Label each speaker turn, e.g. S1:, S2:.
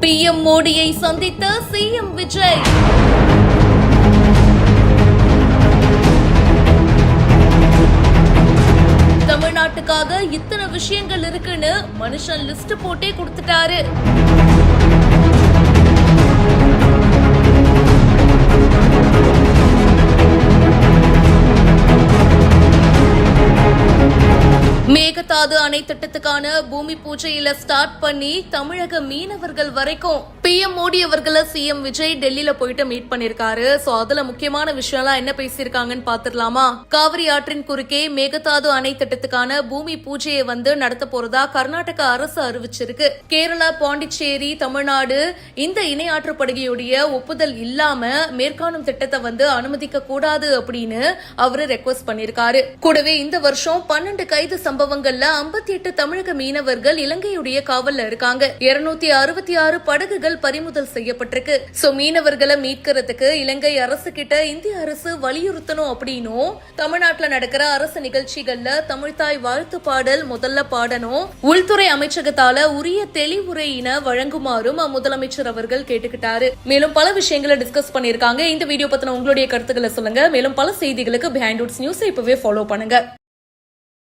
S1: PM மோடியை சந்தித்த CM Vijay. தமிழ்நாட்டுக்காக இத்தனை விஷயங்கள் இருக்குன்னு மனுஷன் லிஸ்ட் போட்டே கொடுத்துட்டாரு. மேகதாது அணை திட்டத்துக்கான பூமி பூஜையில ஸ்டார்ட் பண்ணி தமிழக மீனவர்கள் வரைக்கும் PM மோடி அவர்களை CM விஜய் டெல்லியில போயிட்டு மீட் பண்ணிருக்காரு. சோ அதுல முக்கியமான விஷயம்லாம் என்ன பேசியிருக்காங்கன்னு பாத்துடலாமா? காவிரி ஆற்றின் குறுக்கே மேகதாது அணை திட்டத்துக்கான பூமி பூஜையை நடத்த போறதா கர்நாடக அரசு அறிவிச்சிருக்கு. கேரளா, பாண்டிச்சேரி, தமிழ்நாடு இந்த இணை ஆற்றுப்படுகையுடைய ஒப்புதல் இல்லாம மேற்காணும் திட்டத்தை அனுமதிக்க கூடாது அப்படின்னு அவரு ரெக்வஸ்ட் பண்ணிருக்காரு. கூடவே இந்த வருஷம் 12 கைது சம்பவங்கள்ல 58 தமிழக மீனவர்கள் இலங்கையுடைய காவல்ல இருக்காங்க. 266 படகுகள் பறிமுதல் செய்யப்பட்டிருக்கு. சோ மீனவர்களை மீட்கிறதுக்கு இலங்கை அரசு கிட்ட இந்திய அரசு வலியுறுத்தணும் அப்படின்னும், தமிழ்நாட்டுல நடக்கிற அரசு நிகழ்ச்சிகள்ல தமிழ்தாய் வாழ்த்து பாடல் முதல்ல பாடணும், உள்துறை அமைச்சகத்தால உரிய தெளிவுரையின வழங்குமாறும் முதலமைச்சர் அவர்கள் கேட்டுக்கிட்டாரு. மேலும் பல விஷயங்களை டிஸ்கஸ் பண்ணிருக்காங்க. இந்த வீடியோ பத்தின உங்களுடைய கருத்துக்களை சொல்லுங்க. மேலும் பல செய்திகளுக்கு பிஹைண்ட் ரூட்ஸ் நியூஸ் இப்பவே ஃபாலோ பண்ணுங்க.